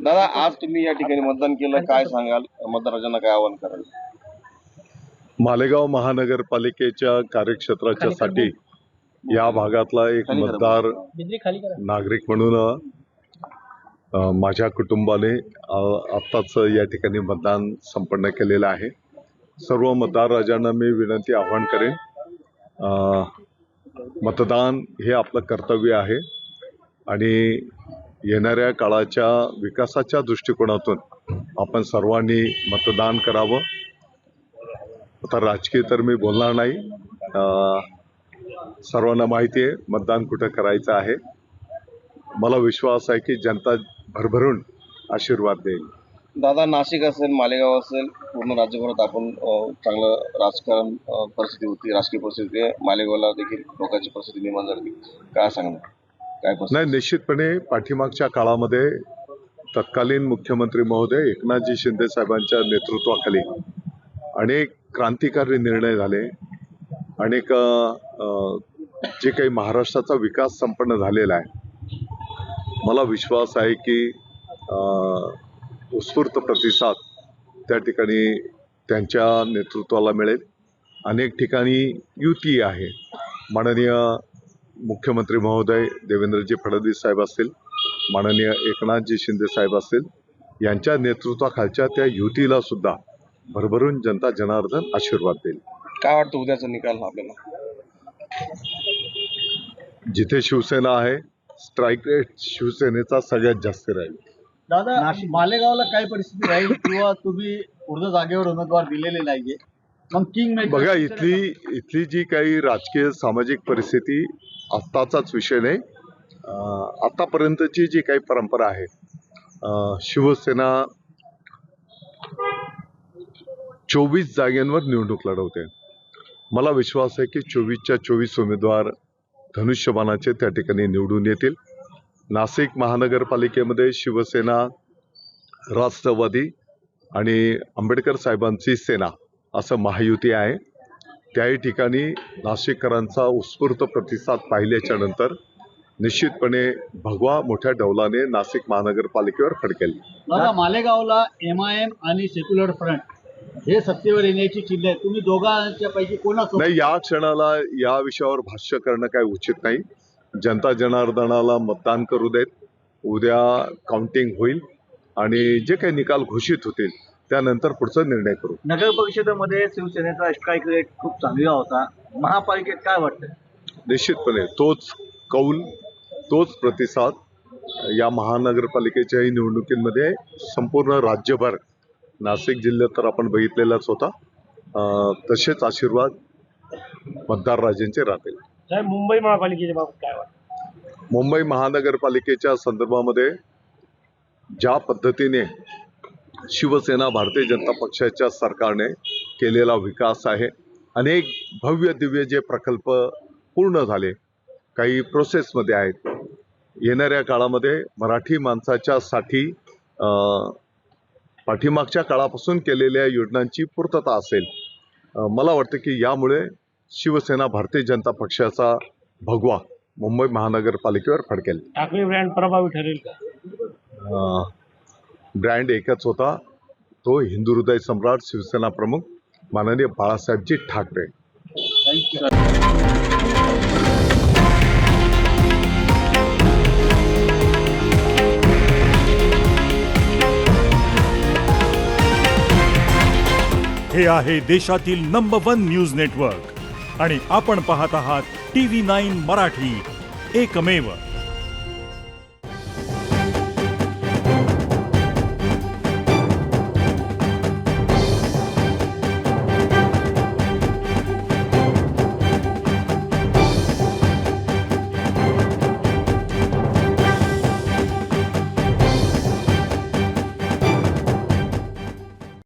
दादा, आज तुम्ही या ठिकाणी मतदान केलं, काय सांगाल? मतदारांना काय आवाहन कराल? मालेगाव महानगरपालिकेच्या कार्यक्षेत्राच्या साठी या भागातला एक मतदार नागरिक म्हणून माझ्या कुटुंबाने आत्ताच या ठिकाणी मतदान संपन्न केलेलं आहे. सर्व मतदार राजांना मी विनंती आवाहन करेन, मतदान हे आपलं कर्तव्य आहे आणि येणाऱ्या काळाच्या विकासाच्या दृष्टिकोनातून आपण सर्वांनी मतदान करावं. आता राजकीय तर मी बोलणार नाही, सर्वांना माहिती आहे मतदान कुठं करायचं आहे. मला विश्वास आहे की जनता भरभरून आशीर्वाद देईल. दादा, नाशिक असेल, मालेगाव असेल, पूर्ण राज्यभरात आपण चांगलं राजकारण परिस्थिती होती, राजकीय परिस्थिती आहे. मालेगावला देखील लोकांची परिस्थिती निर्माण झाली, काय सांगणार? काय नाही, निश्चितपणे पाठीमागच्या काळामध्ये तत्कालीन मुख्यमंत्री महोदय एकनाथजी शिंदे साहेबांच्या नेतृत्वाखाली अनेक क्रांतिकारी निर्णय झाले, अनेक जे काही महाराष्ट्राचा विकास संपन्न झालेला आहे. मला विश्वास आहे की उत्स्फूर्त प्रतिसाद त्या ठिकाणी त्यांच्या नेतृत्वाला मिळेल. अनेक ठिकाणी युती आहे. माननीय मुख्यमंत्री महोदय देवेंद्रजी फडणवीस साहेब असतील, माननीय एकनाथजी शिंदे साहेब असतील, यांच्या नेतृत्वाखालच्या त्या युतीला सुद्धा भरभरून जनता जनार्दन आशीर्वाद देईल. काय वाटतं उद्याचा निकाल आपल्याला? जिथे शिवसेना आहे, स्ट्राईक रेट शिवसेनेचा सगळ्यात जास्त राहील. दादा, मालेगावला काय परिस्थिती राहील किंवा तुम्ही पूर्ण जागेवर उमेदवार दिलेले नाहीये, मग किंग मेकर बघा, इथली जी काही राजकीय सामाजिक परिस्थिती आत्ताचाच विषय नाही, आतापर्यंतची जी काही परंपरा आहे, शिवसेना 24 जागांवर निवडणूक लढवते. मला विश्वास आहे की 24च्या 24 उमेदवार धनुष्यबाणाचे त्या ठिकाणी निवडून येतील. नाशिक महानगरपालिकेमध्ये शिवसेना, राष्ट्रवादी आणि आंबेडकर साहेबांची सेना असं महायुती आहे. त्याही ठिकाणी नाशिककरांचा उत्स्फूर्त प्रतिसाद पाहिल्याच्या नंतर निश्चितपणे भगवा मोठ्या डौलाने नाशिक महानगरपालिकेवर फडकेल. दादा, मालेगावला MIM आणि सेक्युलर फ्रंट हे सत्तेवर येण्याची चिन्ह आहे. तुम्ही दोघांच्या पैकी कोणासोबत? नाही, या क्षणाला या विषयावर भाष्य करणं काही उचित नाही. जनता जनार्दनाला मतदान करू देत. उद्या काउंटिंग होईल आणि जे काही निकाल घोषित होतील त्यानंतर पुढचा निर्णय करू. नगर परिषदेमध्ये शिवसेनेचा स्ट्राईक रेट खूप चांगला होता. महापालिकेत काय वाटतं? निश्चितपणे तोच कौल, तोच प्रतिसाद या महानगरपालिकेच्याही निवडणुकीमध्ये संपूर्ण राज्यभर, नाशिक जिल्ह्यात तर आपण बघितलेलाच होता, तसेच आशीर्वाद मतदार राजांचे राहतील. मुंबई महापालिकेच्या बाबत काय वाटतं? मुंबई महानगरपालिकेच्या संदर्भामध्ये ज्या पद्धतीने शिवसेना भारतीय जनता पक्षाच्या सरकारने केलेला विकास आहे, अनेक भव्य दिव्य जे प्रकल्प पूर्ण झाले, काही प्रोसेसमध्ये आहेत. येणाऱ्या काळामध्ये मराठी माणसाच्या साठी पाठीमागच्या काळापासून केलेल्या योजनांची पूर्तता असेल. मला वाटतं की यामुळे शिवसेना भारतीय जनता पक्षाचा भगवा मुंबई महानगरपालिकेवर फडकेल. ठाकरे ब्रँड प्रभावी ठरेल का? ब्रँड एकच होता, तो हिंदू हृदय सम्राट शिवसेना प्रमुख माननीय बाळासाहेबजी ठाकरे. हे आहे देशातील नंबर 1 न्यूज नेटवर्क आणि आपण पाहत आहात TV9 मराठी, एकमेव.